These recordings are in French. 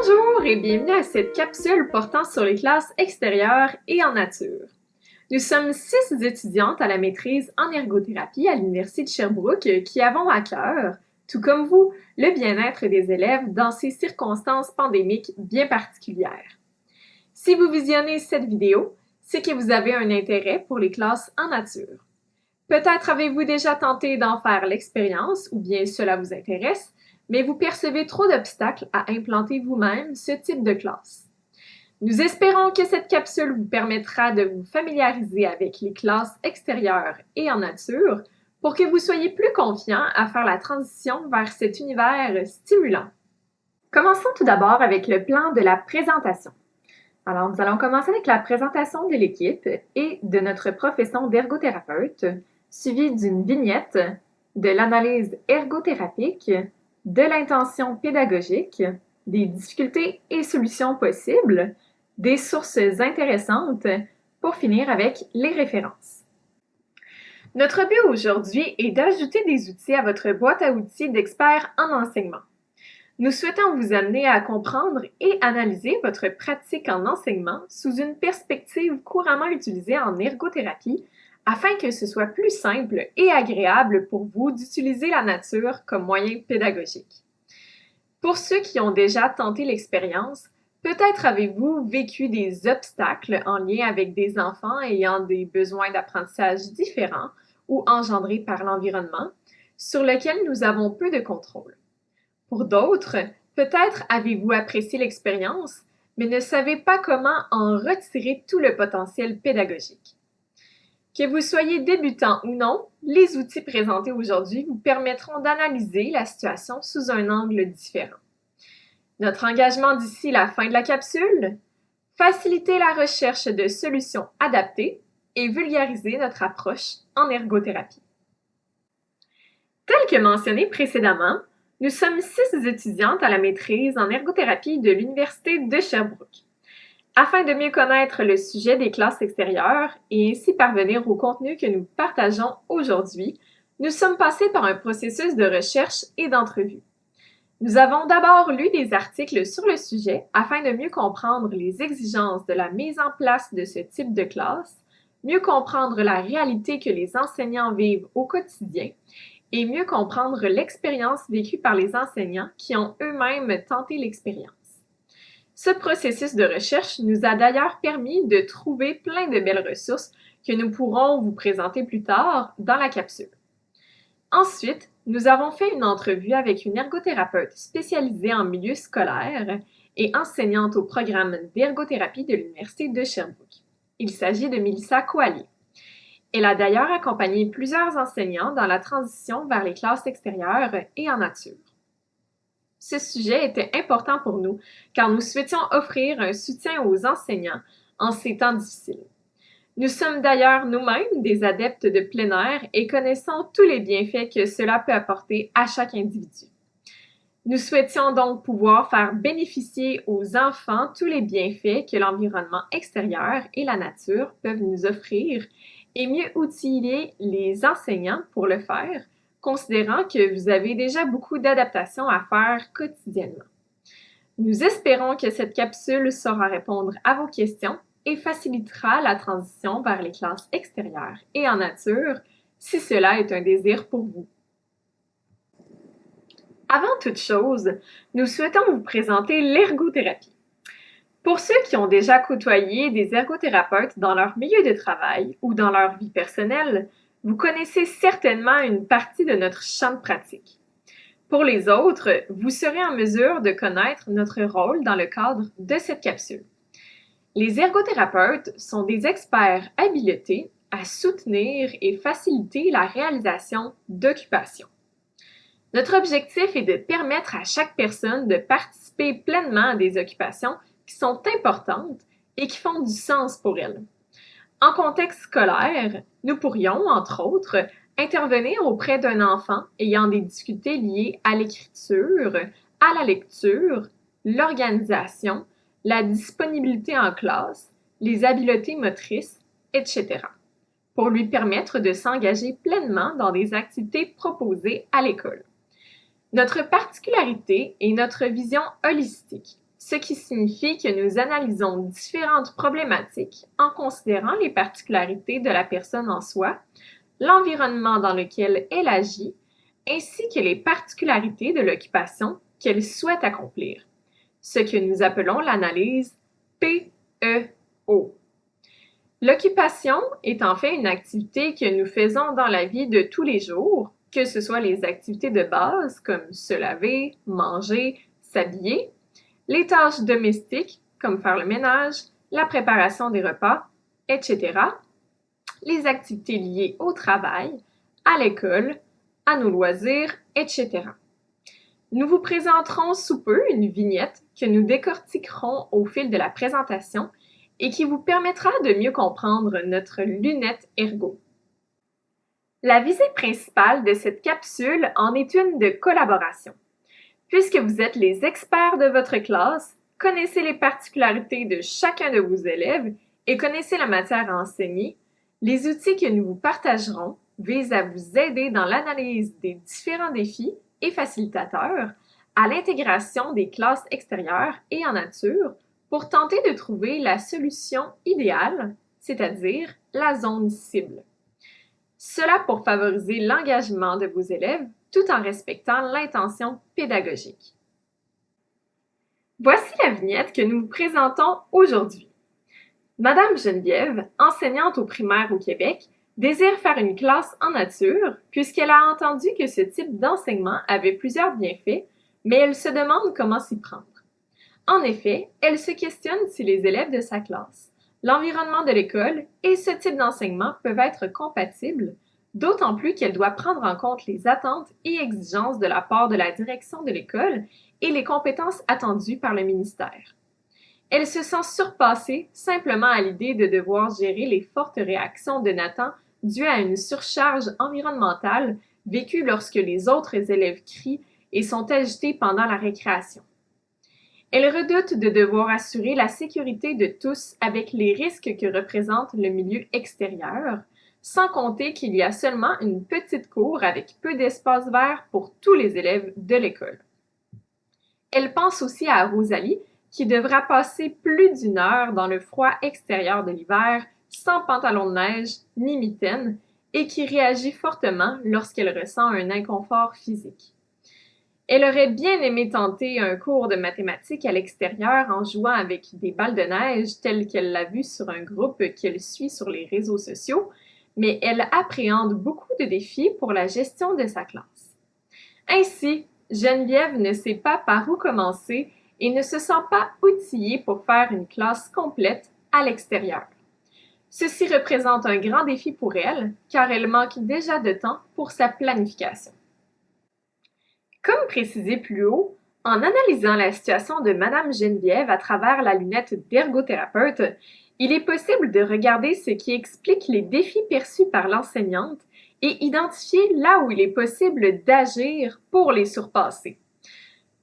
Bonjour et bienvenue à cette capsule portant sur les classes extérieures et en nature. Nous sommes 6 étudiantes à la maîtrise en ergothérapie à l'Université de Sherbrooke qui avons à cœur, tout comme vous, le bien-être des élèves dans ces circonstances pandémiques bien particulières. Si vous visionnez cette vidéo, c'est que vous avez un intérêt pour les classes en nature. Peut-être avez-vous déjà tenté d'en faire l'expérience ou bien cela vous intéresse, mais vous percevez trop d'obstacles à implanter vous-même ce type de classe. Nous espérons que cette capsule vous permettra de vous familiariser avec les classes extérieures et en nature pour que vous soyez plus confiant à faire la transition vers cet univers stimulant. Commençons tout d'abord avec le plan de la présentation. Alors, nous allons commencer avec la présentation de l'équipe et de notre profession d'ergothérapeute, suivie d'une vignette, de l'analyse ergothérapique, de l'intention pédagogique, des difficultés et solutions possibles, des sources intéressantes, pour finir avec les références. Notre but aujourd'hui est d'ajouter des outils à votre boîte à outils d'experts en enseignement. Nous souhaitons vous amener à comprendre et analyser votre pratique en enseignement sous une perspective couramment utilisée en ergothérapie afin que ce soit plus simple et agréable pour vous d'utiliser la nature comme moyen pédagogique. Pour ceux qui ont déjà tenté l'expérience, peut-être avez-vous vécu des obstacles en lien avec des enfants ayant des besoins d'apprentissage différents ou engendrés par l'environnement, sur lesquels nous avons peu de contrôle. Pour d'autres, peut-être avez-vous apprécié l'expérience, mais ne savez pas comment en retirer tout le potentiel pédagogique. Que vous soyez débutant ou non, les outils présentés aujourd'hui vous permettront d'analyser la situation sous un angle différent. Notre engagement d'ici la fin de la capsule, faciliter la recherche de solutions adaptées et vulgariser notre approche en ergothérapie. Tel que mentionné précédemment, nous sommes 6 étudiantes à la maîtrise en ergothérapie de l'Université de Sherbrooke. Afin de mieux connaître le sujet des classes extérieures et ainsi parvenir au contenu que nous partageons aujourd'hui, nous sommes passés par un processus de recherche et d'entrevue. Nous avons d'abord lu des articles sur le sujet afin de mieux comprendre les exigences de la mise en place de ce type de classe, mieux comprendre la réalité que les enseignants vivent au quotidien et mieux comprendre l'expérience vécue par les enseignants qui ont eux-mêmes tenté l'expérience. Ce processus de recherche nous a d'ailleurs permis de trouver plein de belles ressources que nous pourrons vous présenter plus tard dans la capsule. Ensuite, nous avons fait une entrevue avec une ergothérapeute spécialisée en milieu scolaire et enseignante au programme d'ergothérapie de l'Université de Sherbrooke. Il s'agit de Mélissa Coallier. Elle a d'ailleurs accompagné plusieurs enseignants dans la transition vers les classes extérieures et en nature. Ce sujet était important pour nous car nous souhaitions offrir un soutien aux enseignants en ces temps difficiles. Nous sommes d'ailleurs nous-mêmes des adeptes de plein air et connaissons tous les bienfaits que cela peut apporter à chaque individu. Nous souhaitions donc pouvoir faire bénéficier aux enfants tous les bienfaits que l'environnement extérieur et la nature peuvent nous offrir et mieux outiller les enseignants pour le faire, considérant que vous avez déjà beaucoup d'adaptations à faire quotidiennement. Nous espérons que cette capsule saura répondre à vos questions et facilitera la transition vers les classes extérieures et en nature, si cela est un désir pour vous. Avant toute chose, nous souhaitons vous présenter l'ergothérapie. Pour ceux qui ont déjà côtoyé des ergothérapeutes dans leur milieu de travail ou dans leur vie personnelle, vous connaissez certainement une partie de notre champ de pratique. Pour les autres, vous serez en mesure de connaître notre rôle dans le cadre de cette capsule. Les ergothérapeutes sont des experts habilités à soutenir et faciliter la réalisation d'occupations. Notre objectif est de permettre à chaque personne de participer pleinement à des occupations qui sont importantes et qui font du sens pour elle. En contexte scolaire, nous pourrions, entre autres, intervenir auprès d'un enfant ayant des difficultés liées à l'écriture, à la lecture, l'organisation, la disponibilité en classe, les habiletés motrices, etc., pour lui permettre de s'engager pleinement dans des activités proposées à l'école. Notre particularité est notre vision holistique, ce qui signifie que nous analysons différentes problématiques en considérant les particularités de la personne en soi, l'environnement dans lequel elle agit, ainsi que les particularités de l'occupation qu'elle souhaite accomplir, ce que nous appelons l'analyse PEO. L'occupation est en fait une activité que nous faisons dans la vie de tous les jours, que ce soit les activités de base comme se laver, manger, s'habiller, les tâches domestiques comme faire le ménage, la préparation des repas, etc., les activités liées au travail, à l'école, à nos loisirs, etc. Nous vous présenterons sous peu une vignette que nous décortiquerons au fil de la présentation et qui vous permettra de mieux comprendre notre lunette ergo. La visée principale de cette capsule en est une de collaboration. Puisque vous êtes les experts de votre classe, connaissez les particularités de chacun de vos élèves et connaissez la matière à enseigner, les outils que nous vous partagerons visent à vous aider dans l'analyse des différents défis et facilitateurs à l'intégration des classes extérieures et en nature pour tenter de trouver la solution idéale, c'est-à-dire la zone cible. Cela pour favoriser l'engagement de vos élèves tout en respectant l'intention pédagogique. Voici la vignette que nous vous présentons aujourd'hui. Madame Geneviève, enseignante au primaire au Québec, désire faire une classe en nature puisqu'elle a entendu que ce type d'enseignement avait plusieurs bienfaits, mais elle se demande comment s'y prendre. En effet, elle se questionne si les élèves de sa classe, l'environnement de l'école et ce type d'enseignement peuvent être compatibles, d'autant plus qu'elle doit prendre en compte les attentes et exigences de la part de la direction de l'école et les compétences attendues par le ministère. Elle se sent surpassée simplement à l'idée de devoir gérer les fortes réactions de Nathan dues à une surcharge environnementale vécue lorsque les autres élèves crient et sont agités pendant la récréation. Elle redoute de devoir assurer la sécurité de tous avec les risques que représente le milieu extérieur, sans compter qu'il y a seulement une petite cour avec peu d'espace vert pour tous les élèves de l'école. Elle pense aussi à Rosalie, qui devra passer plus d'une heure dans le froid extérieur de l'hiver, sans pantalon de neige ni mitaine, et qui réagit fortement lorsqu'elle ressent un inconfort physique. Elle aurait bien aimé tenter un cours de mathématiques à l'extérieur en jouant avec des balles de neige telles qu'elle l'a vu sur un groupe qu'elle suit sur les réseaux sociaux, mais elle appréhende beaucoup de défis pour la gestion de sa classe. Ainsi, Geneviève ne sait pas par où commencer et ne se sent pas outillée pour faire une classe complète à l'extérieur. Ceci représente un grand défi pour elle, car elle manque déjà de temps pour sa planification. Comme précisé plus haut, en analysant la situation de Madame Geneviève à travers la lunette d'ergothérapeute, il est possible de regarder ce qui explique les défis perçus par l'enseignante et identifier là où il est possible d'agir pour les surpasser.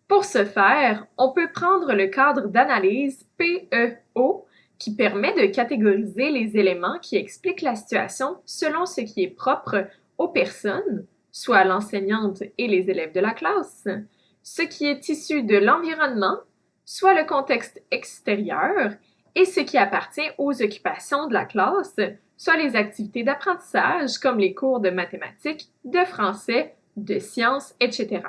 Pour ce faire, on peut prendre le cadre d'analyse PEO qui permet de catégoriser les éléments qui expliquent la situation selon ce qui est propre aux personnes, soit l'enseignante et les élèves de la classe, ce qui est issu de l'environnement, soit le contexte extérieur, et ce qui appartient aux occupations de la classe, soit les activités d'apprentissage comme les cours de mathématiques, de français, de sciences, etc.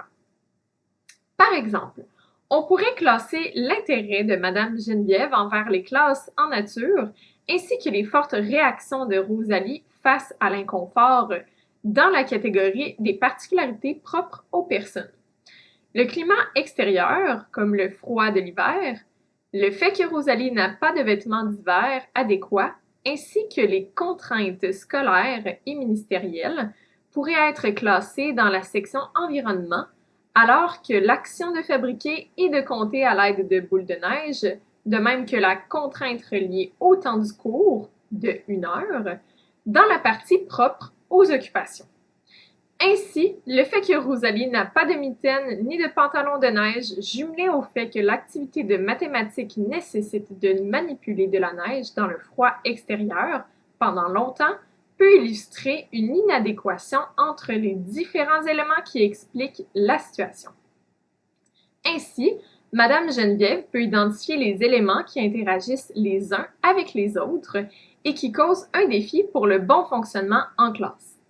Par exemple, on pourrait classer l'intérêt de Madame Geneviève envers les classes en nature, ainsi que les fortes réactions de Rosalie face à l'inconfort dans la catégorie des particularités propres aux personnes. Le climat extérieur, comme le froid de l'hiver, le fait que Rosalie n'a pas de vêtements d'hiver adéquats, ainsi que les contraintes scolaires et ministérielles, pourraient être classés dans la section environnement, alors que l'action de fabriquer et de compter à l'aide de boules de neige, de même que la contrainte reliée au temps du cours, de 1 heure, dans la partie propre aux occupations. Ainsi, le fait que Rosalie n'a pas de mitaine ni de pantalon de neige, jumelé au fait que l'activité de mathématiques nécessite de manipuler de la neige dans le froid extérieur pendant longtemps, peut illustrer une inadéquation entre les différents éléments qui expliquent la situation. Ainsi, Madame Geneviève peut identifier les éléments qui interagissent les uns avec les autres et qui causent un défi pour le bon fonctionnement en classe.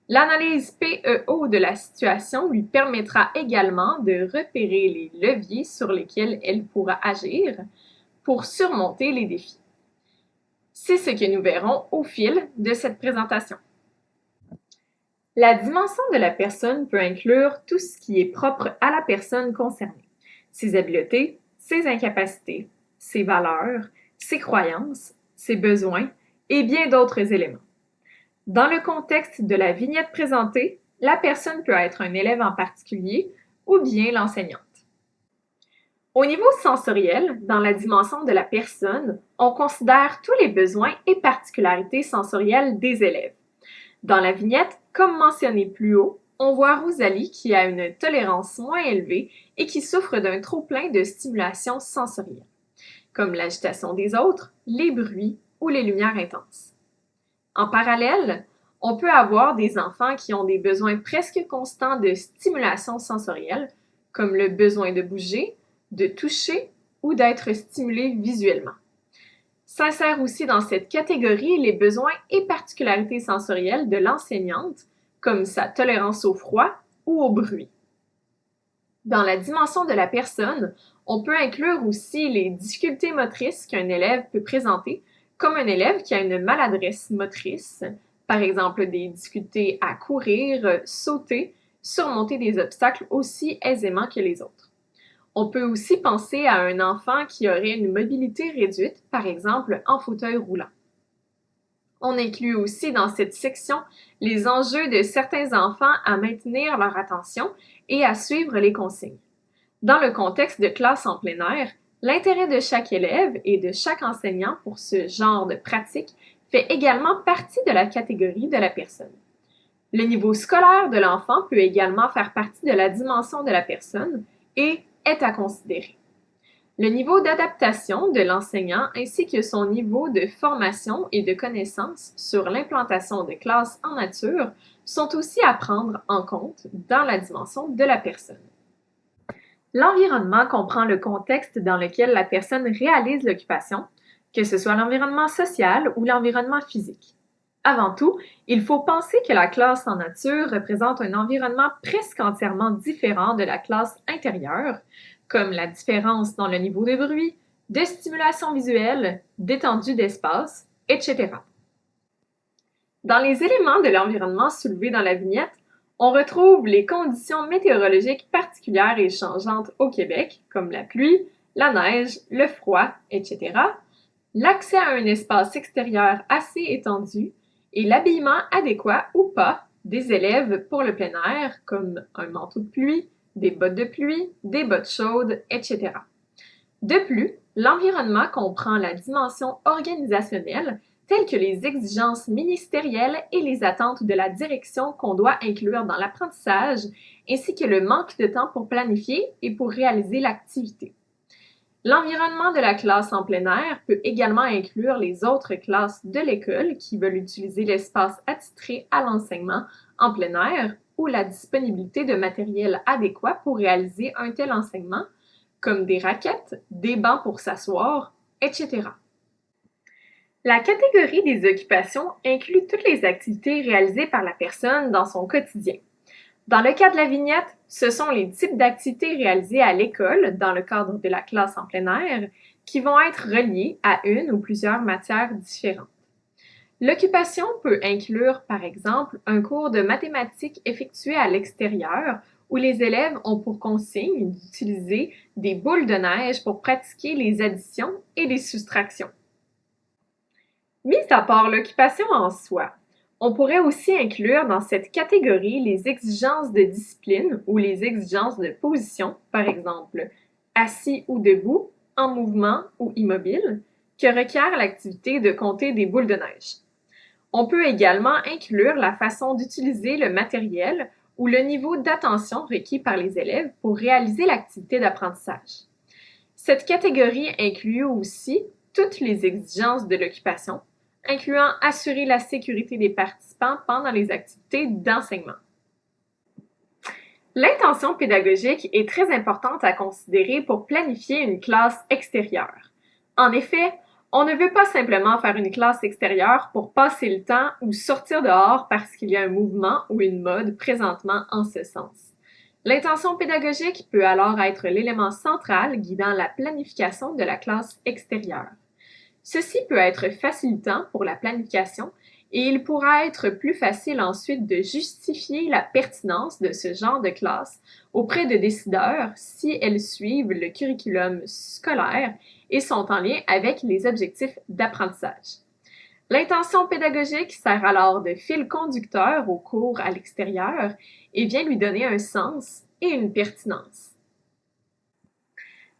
L'analyse PEO de la situation lui permettra également de repérer les leviers sur lesquels elle pourra agir pour surmonter les défis. C'est ce que nous verrons au fil de cette présentation. La dimension de la personne peut inclure tout ce qui est propre à la personne concernée, ses habiletés, ses incapacités, ses valeurs, ses croyances, ses besoins et bien d'autres éléments. Dans le contexte de la vignette présentée, la personne peut être un élève en particulier ou bien l'enseignante. Au niveau sensoriel, dans la dimension de la personne, on considère tous les besoins et particularités sensorielles des élèves. Dans la vignette, comme mentionné plus haut, on voit Rosalie qui a une tolérance moins élevée et qui souffre d'un trop-plein de stimulation sensorielle, comme l'agitation des autres, les bruits ou les lumières intenses. En parallèle, on peut avoir des enfants qui ont des besoins presque constants de stimulation sensorielle, comme le besoin de bouger, de toucher ou d'être stimulé visuellement. S'insèrent aussi dans cette catégorie les besoins et particularités sensorielles de l'enseignante, comme sa tolérance au froid ou au bruit. Dans la dimension de la personne, on peut inclure aussi les difficultés motrices qu'un élève peut présenter, comme un élève qui a une maladresse motrice, par exemple des difficultés à courir, sauter, surmonter des obstacles aussi aisément que les autres. On peut aussi penser à un enfant qui aurait une mobilité réduite, par exemple en fauteuil roulant. On inclut aussi dans cette section les enjeux de certains enfants à maintenir leur attention et à suivre les consignes. Dans le contexte de classe en plein air, l'intérêt de chaque élève et de chaque enseignant pour ce genre de pratique fait également partie de la catégorie de la personne. Le niveau scolaire de l'enfant peut également faire partie de la dimension de la personne et est à considérer. Le niveau d'adaptation de l'enseignant ainsi que son niveau de formation et de connaissance sur l'implantation de classes en nature sont aussi à prendre en compte dans la dimension de la personne. L'environnement comprend le contexte dans lequel la personne réalise l'occupation, que ce soit l'environnement social ou l'environnement physique. Avant tout, il faut penser que la classe en nature représente un environnement presque entièrement différent de la classe intérieure, comme la différence dans le niveau de bruit, de stimulation visuelle, d'étendue d'espace, etc. Dans les éléments de l'environnement soulevés dans la vignette, on retrouve les conditions météorologiques particulières et changeantes au Québec, comme la pluie, la neige, le froid, etc., l'accès à un espace extérieur assez étendu et l'habillement adéquat ou pas des élèves pour le plein air, comme un manteau de pluie, des bottes de pluie, des bottes chaudes, etc. De plus, l'environnement comprend la dimension organisationnelle, telles que les exigences ministérielles et les attentes de la direction qu'on doit inclure dans l'apprentissage, ainsi que le manque de temps pour planifier et pour réaliser l'activité. L'environnement de la classe en plein air peut également inclure les autres classes de l'école qui veulent utiliser l'espace attitré à l'enseignement en plein air ou la disponibilité de matériel adéquat pour réaliser un tel enseignement, comme des raquettes, des bancs pour s'asseoir, etc. La catégorie des occupations inclut toutes les activités réalisées par la personne dans son quotidien. Dans le cas de la vignette, ce sont les types d'activités réalisées à l'école dans le cadre de la classe en plein air qui vont être reliées à une ou plusieurs matières différentes. L'occupation peut inclure, par exemple, un cours de mathématiques effectué à l'extérieur où les élèves ont pour consigne d'utiliser des boules de neige pour pratiquer les additions et les soustractions. Mis à part l'occupation en soi, on pourrait aussi inclure dans cette catégorie les exigences de discipline ou les exigences de position, par exemple assis ou debout, en mouvement ou immobile, que requiert l'activité de compter des boules de neige. On peut également inclure la façon d'utiliser le matériel ou le niveau d'attention requis par les élèves pour réaliser l'activité d'apprentissage. Cette catégorie inclut aussi toutes les exigences de l'occupation, incluant assurer la sécurité des participants pendant les activités d'enseignement. L'intention pédagogique est très importante à considérer pour planifier une classe extérieure. En effet, on ne veut pas simplement faire une classe extérieure pour passer le temps ou sortir dehors parce qu'il y a un mouvement ou une mode présentement en ce sens. L'intention pédagogique peut alors être l'élément central guidant la planification de la classe extérieure. Ceci peut être facilitant pour la planification et il pourra être plus facile ensuite de justifier la pertinence de ce genre de classe auprès de décideurs si elles suivent le curriculum scolaire et sont en lien avec les objectifs d'apprentissage. L'intention pédagogique sert alors de fil conducteur au cours à l'extérieur et vient lui donner un sens et une pertinence.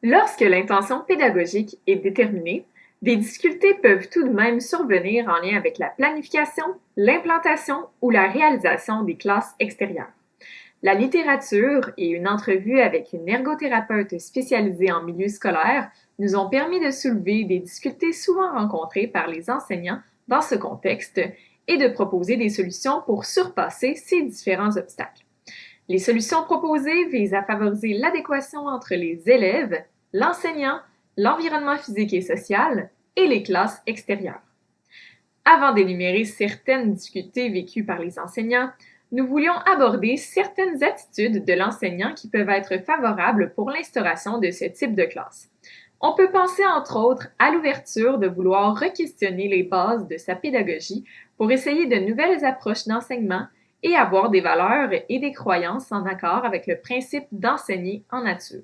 Lorsque l'intention pédagogique est déterminée, des difficultés peuvent tout de même survenir en lien avec la planification, l'implantation ou la réalisation des classes extérieures. La littérature et une entrevue avec une ergothérapeute spécialisée en milieu scolaire nous ont permis de soulever des difficultés souvent rencontrées par les enseignants dans ce contexte et de proposer des solutions pour surpasser ces différents obstacles. Les solutions proposées visent à favoriser l'adéquation entre les élèves, l'enseignant, l'environnement physique et social et les classes extérieures. Avant d'énumérer certaines difficultés vécues par les enseignants, nous voulions aborder certaines attitudes de l'enseignant qui peuvent être favorables pour l'instauration de ce type de classe. On peut penser entre autres à l'ouverture de vouloir re-questionner les bases de sa pédagogie pour essayer de nouvelles approches d'enseignement et avoir des valeurs et des croyances en accord avec le principe d'enseigner en nature.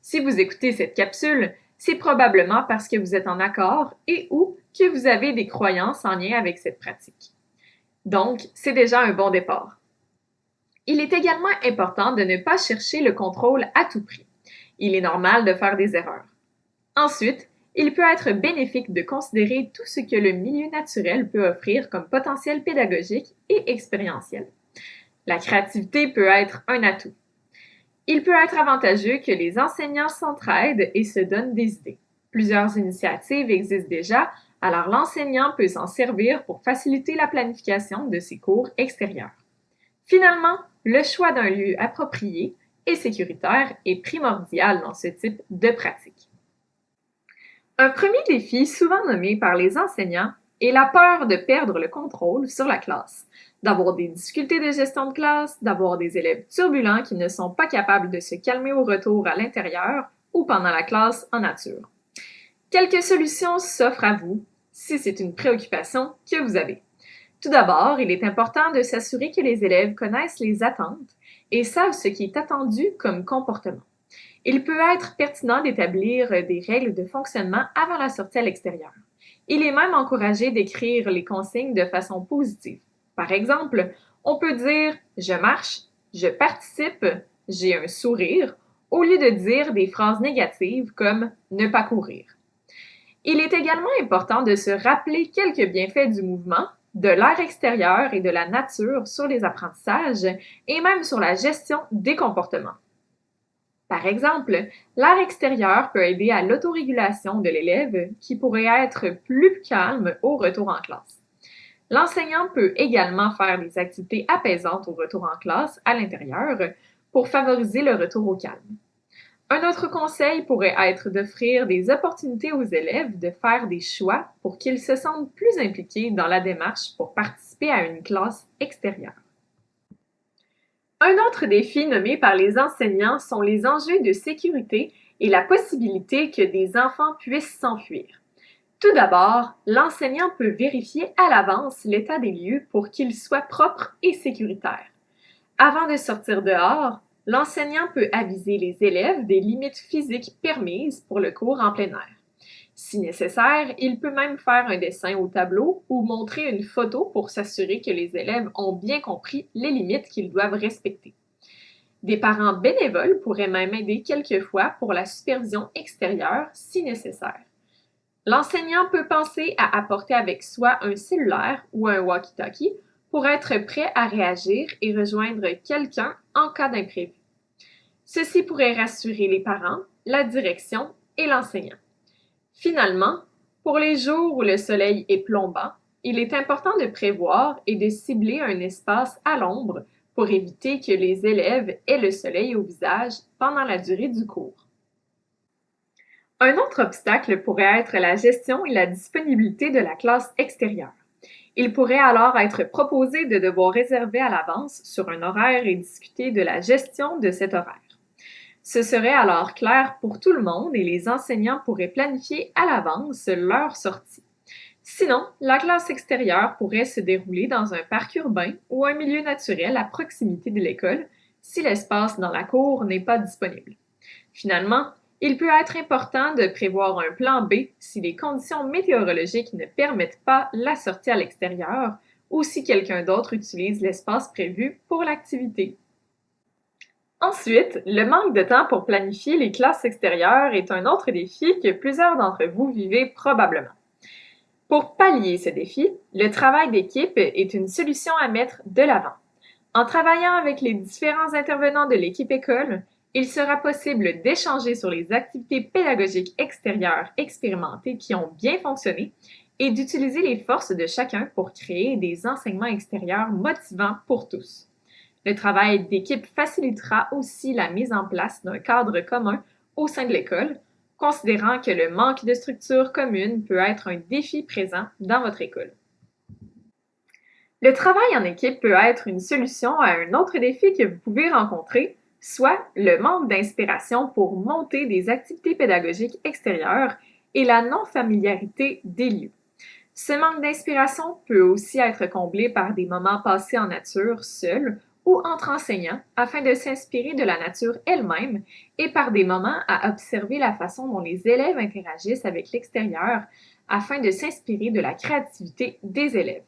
Si vous écoutez cette capsule, c'est probablement parce que vous êtes en accord et ou que vous avez des croyances en lien avec cette pratique. Donc, c'est déjà un bon départ. Il est également important de ne pas chercher le contrôle à tout prix. Il est normal de faire des erreurs. Ensuite, il peut être bénéfique de considérer tout ce que le milieu naturel peut offrir comme potentiel pédagogique et expérientiel. La créativité peut être un atout. Il peut être avantageux que les enseignants s'entraident et se donnent des idées. Plusieurs initiatives existent déjà, alors l'enseignant peut s'en servir pour faciliter la planification de ses cours extérieurs. Finalement, le choix d'un lieu approprié et sécuritaire est primordial dans ce type de pratique. Un premier défi souvent nommé par les enseignants est la peur de perdre le contrôle sur la classe, d'avoir des difficultés de gestion de classe, d'avoir des élèves turbulents qui ne sont pas capables de se calmer au retour à l'intérieur ou pendant la classe en nature. Quelques solutions s'offrent à vous si c'est une préoccupation que vous avez. Tout d'abord, il est important de s'assurer que les élèves connaissent les attentes et savent ce qui est attendu comme comportement. Il peut être pertinent d'établir des règles de fonctionnement avant la sortie à l'extérieur. Il est même encouragé d'écrire les consignes de façon positive. Par exemple, on peut dire « je marche »,« je participe »,« j'ai un sourire », au lieu de dire des phrases négatives comme « ne pas courir ». Il est également important de se rappeler quelques bienfaits du mouvement, de l'air extérieur et de la nature sur les apprentissages et même sur la gestion des comportements. Par exemple, l'air extérieur peut aider à l'autorégulation de l'élève qui pourrait être plus calme au retour en classe. L'enseignant peut également faire des activités apaisantes au retour en classe à l'intérieur pour favoriser le retour au calme. Un autre conseil pourrait être d'offrir des opportunités aux élèves de faire des choix pour qu'ils se sentent plus impliqués dans la démarche pour participer à une classe extérieure. Un autre défi nommé par les enseignants sont les enjeux de sécurité et la possibilité que des enfants puissent s'enfuir. Tout d'abord, l'enseignant peut vérifier à l'avance l'état des lieux pour qu'ils soient propres et sécuritaires. Avant de sortir dehors, l'enseignant peut aviser les élèves des limites physiques permises pour le cours en plein air. Si nécessaire, il peut même faire un dessin au tableau ou montrer une photo pour s'assurer que les élèves ont bien compris les limites qu'ils doivent respecter. Des parents bénévoles pourraient même aider quelquefois pour la supervision extérieure si nécessaire. L'enseignant peut penser à apporter avec soi un cellulaire ou un walkie-talkie pour être prêt à réagir et rejoindre quelqu'un en cas d'imprévu. Ceci pourrait rassurer les parents, la direction et l'enseignant. Finalement, pour les jours où le soleil est plombant, il est important de prévoir et de cibler un espace à l'ombre pour éviter que les élèves aient le soleil au visage pendant la durée du cours. Un autre obstacle pourrait être la gestion et la disponibilité de la classe extérieure. Il pourrait alors être proposé de devoir réserver à l'avance sur un horaire et discuter de la gestion de cet horaire. Ce serait alors clair pour tout le monde et les enseignants pourraient planifier à l'avance leur sortie. Sinon, la classe extérieure pourrait se dérouler dans un parc urbain ou un milieu naturel à proximité de l'école si l'espace dans la cour n'est pas disponible. Finalement, il peut être important de prévoir un plan B si les conditions météorologiques ne permettent pas la sortie à l'extérieur ou si quelqu'un d'autre utilise l'espace prévu pour l'activité. Ensuite, le manque de temps pour planifier les classes extérieures est un autre défi que plusieurs d'entre vous vivez probablement. Pour pallier ce défi, le travail d'équipe est une solution à mettre de l'avant. En travaillant avec les différents intervenants de l'équipe école, il sera possible d'échanger sur les activités pédagogiques extérieures expérimentées qui ont bien fonctionné et d'utiliser les forces de chacun pour créer des enseignements extérieurs motivants pour tous. Le travail d'équipe facilitera aussi la mise en place d'un cadre commun au sein de l'école, considérant que le manque de structure commune peut être un défi présent dans votre école. Le travail en équipe peut être une solution à un autre défi que vous pouvez rencontrer, soit le manque d'inspiration pour monter des activités pédagogiques extérieures et la non-familiarité des lieux. Ce manque d'inspiration peut aussi être comblé par des moments passés en nature, seuls ou entre enseignants, afin de s'inspirer de la nature elle-même et par des moments à observer la façon dont les élèves interagissent avec l'extérieur, afin de s'inspirer de la créativité des élèves.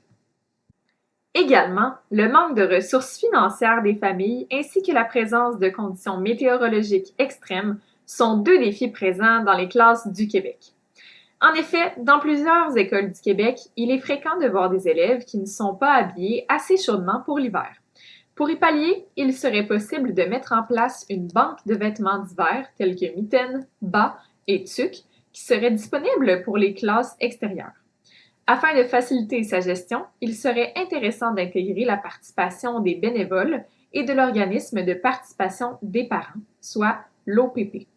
Également, le manque de ressources financières des familles ainsi que la présence de conditions météorologiques extrêmes sont deux défis présents dans les classes du Québec. En effet, dans plusieurs écoles du Québec, il est fréquent de voir des élèves qui ne sont pas habillés assez chaudement pour l'hiver. Pour y pallier, il serait possible de mettre en place une banque de vêtements d'hiver tels que mitaines, bas et tucs qui seraient disponibles pour les classes extérieures. Afin de faciliter sa gestion, il serait intéressant d'intégrer la participation des bénévoles et de l'organisme de participation des parents, soit l'OPP.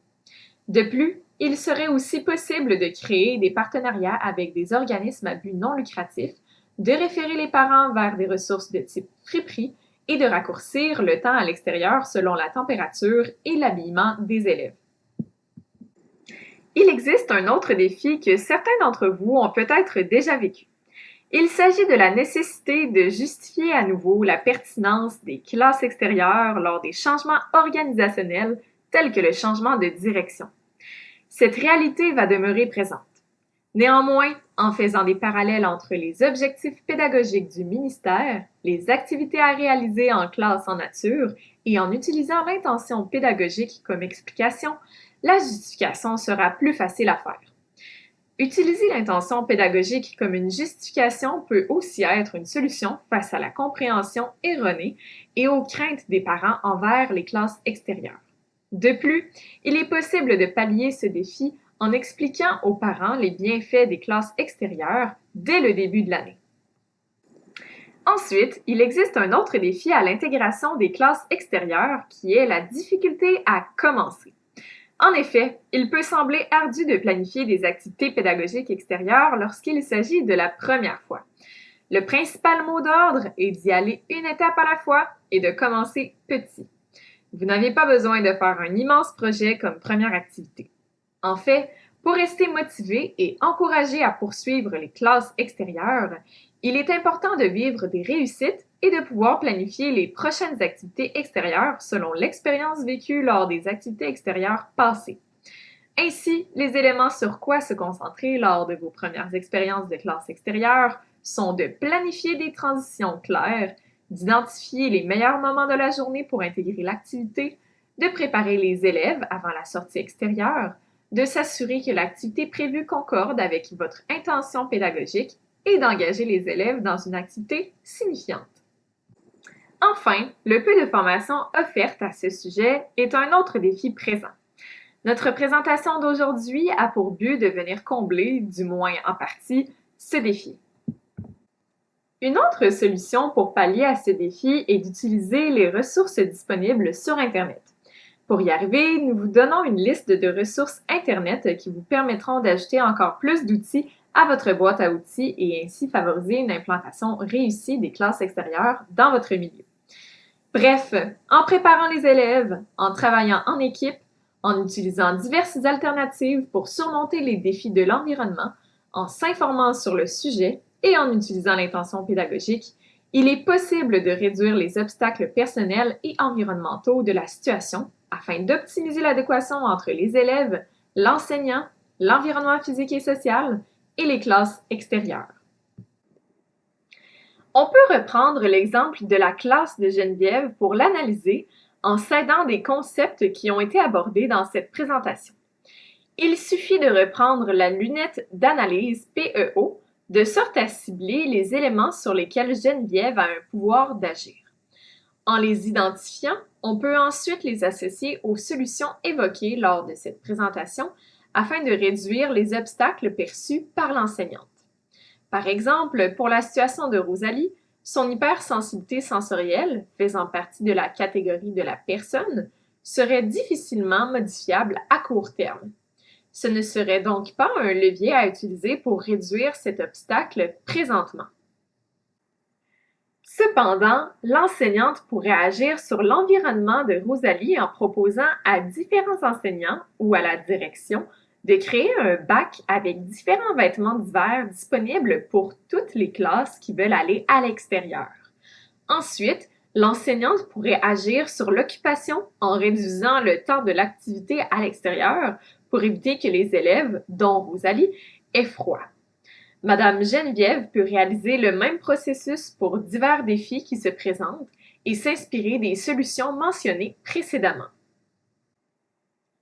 De plus, il serait aussi possible de créer des partenariats avec des organismes à but non lucratif, de référer les parents vers des ressources de type friperie et de raccourcir le temps à l'extérieur selon la température et l'habillement des élèves. Il existe un autre défi que certains d'entre vous ont peut-être déjà vécu. Il s'agit de la nécessité de justifier à nouveau la pertinence des classes extérieures lors des changements organisationnels tels que le changement de direction. Cette réalité va demeurer présente. Néanmoins, en faisant des parallèles entre les objectifs pédagogiques du ministère, les activités à réaliser en classe en nature et en utilisant l'intention pédagogique comme explication, la justification sera plus facile à faire. Utiliser l'intention pédagogique comme une justification peut aussi être une solution face à la compréhension erronée et aux craintes des parents envers les classes extérieures. De plus, il est possible de pallier ce défi en expliquant aux parents les bienfaits des classes extérieures dès le début de l'année. Ensuite, il existe un autre défi à l'intégration des classes extérieures qui est la difficulté à commencer. En effet, il peut sembler ardu de planifier des activités pédagogiques extérieures lorsqu'il s'agit de la première fois. Le principal mot d'ordre est d'y aller une étape à la fois et de commencer petit. Vous n'avez pas besoin de faire un immense projet comme première activité. En fait, pour rester motivé et encouragé à poursuivre les classes extérieures, il est important de vivre des réussites et de pouvoir planifier les prochaines activités extérieures selon l'expérience vécue lors des activités extérieures passées. Ainsi, les éléments sur quoi se concentrer lors de vos premières expériences de classe extérieure sont de planifier des transitions claires, d'identifier les meilleurs moments de la journée pour intégrer l'activité, de préparer les élèves avant la sortie extérieure, de s'assurer que l'activité prévue concorde avec votre intention pédagogique et d'engager les élèves dans une activité signifiante. Enfin, le peu de formation offerte à ce sujet est un autre défi présent. Notre présentation d'aujourd'hui a pour but de venir combler, du moins en partie, ce défi. Une autre solution pour pallier à ce défi est d'utiliser les ressources disponibles sur Internet. Pour y arriver, nous vous donnons une liste de ressources Internet qui vous permettront d'ajouter encore plus d'outils à votre boîte à outils et ainsi favoriser une implantation réussie des classes extérieures dans votre milieu. Bref, en préparant les élèves, en travaillant en équipe, en utilisant diverses alternatives pour surmonter les défis de l'environnement, en s'informant sur le sujet et en utilisant l'intention pédagogique, il est possible de réduire les obstacles personnels et environnementaux de la situation afin d'optimiser l'adéquation entre les élèves, l'enseignant, l'environnement physique et social et les classes extérieures. On peut reprendre l'exemple de la classe de Geneviève pour l'analyser en s'aidant des concepts qui ont été abordés dans cette présentation. Il suffit de reprendre la lunette d'analyse PEO de sorte à cibler les éléments sur lesquels Geneviève a un pouvoir d'agir. En les identifiant, on peut ensuite les associer aux solutions évoquées lors de cette présentation afin de réduire les obstacles perçus par l'enseignante. Par exemple, pour la situation de Rosalie, son hypersensibilité sensorielle, faisant partie de la catégorie de la personne, serait difficilement modifiable à court terme. Ce ne serait donc pas un levier à utiliser pour réduire cet obstacle présentement. Cependant, l'enseignante pourrait agir sur l'environnement de Rosalie en proposant à différents enseignants ou à la direction de créer un bac avec différents vêtements d'hiver disponibles pour toutes les classes qui veulent aller à l'extérieur. Ensuite, l'enseignante pourrait agir sur l'occupation en réduisant le temps de l'activité à l'extérieur pour éviter que les élèves, dont Rosalie, aient froid. Madame Geneviève peut réaliser le même processus pour divers défis qui se présentent et s'inspirer des solutions mentionnées précédemment.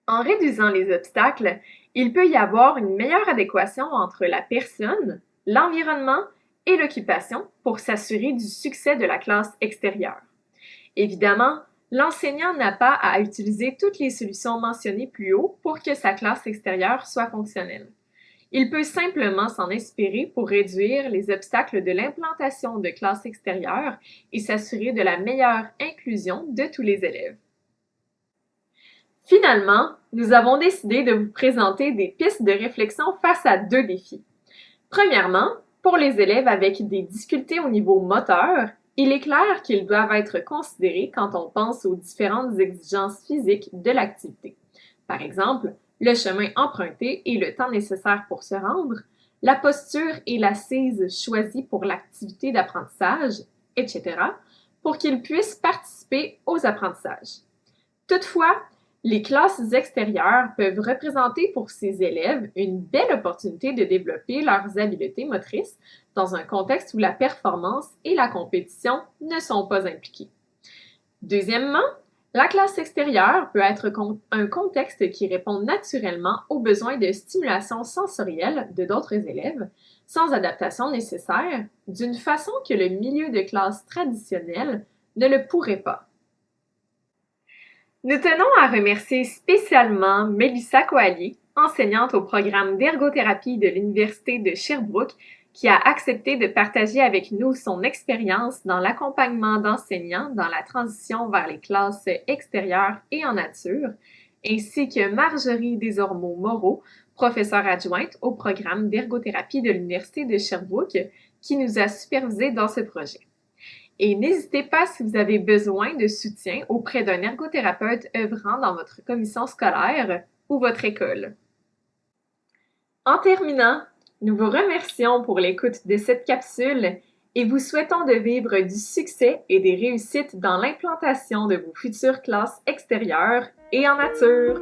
En réduisant les obstacles, il peut y avoir une meilleure adéquation entre la personne, l'environnement et l'occupation pour s'assurer du succès de la classe extérieure. Évidemment, l'enseignant n'a pas à utiliser toutes les solutions mentionnées plus haut pour que sa classe extérieure soit fonctionnelle. Il peut simplement s'en inspirer pour réduire les obstacles de l'implantation de classes extérieures et s'assurer de la meilleure inclusion de tous les élèves. Finalement, nous avons décidé de vous présenter des pistes de réflexion face à deux défis. Premièrement, pour les élèves avec des difficultés au niveau moteur, il est clair qu'ils doivent être considérés quand on pense aux différentes exigences physiques de l'activité. Par exemple, le chemin emprunté et le temps nécessaire pour se rendre, la posture et l'assise choisie pour l'activité d'apprentissage, etc., pour qu'ils puissent participer aux apprentissages. Toutefois, les classes extérieures peuvent représenter pour ces élèves une belle opportunité de développer leurs habiletés motrices dans un contexte où la performance et la compétition ne sont pas impliquées. Deuxièmement, la classe extérieure peut être un contexte qui répond naturellement aux besoins de stimulation sensorielle de d'autres élèves, sans adaptation nécessaire, d'une façon que le milieu de classe traditionnel ne le pourrait pas. Nous tenons à remercier spécialement Mélissa Coallier, enseignante au programme d'ergothérapie de l'Université de Sherbrooke, qui a accepté de partager avec nous son expérience dans l'accompagnement d'enseignants dans la transition vers les classes extérieures et en nature, ainsi que Marjorie Desormeaux-Moreau, professeure adjointe au programme d'ergothérapie de l'Université de Sherbrooke, qui nous a supervisés dans ce projet. Et n'hésitez pas si vous avez besoin de soutien auprès d'un ergothérapeute œuvrant dans votre commission scolaire ou votre école. En terminant, nous vous remercions pour l'écoute de cette capsule et vous souhaitons de vivre du succès et des réussites dans l'implantation de vos futures classes extérieures et en nature.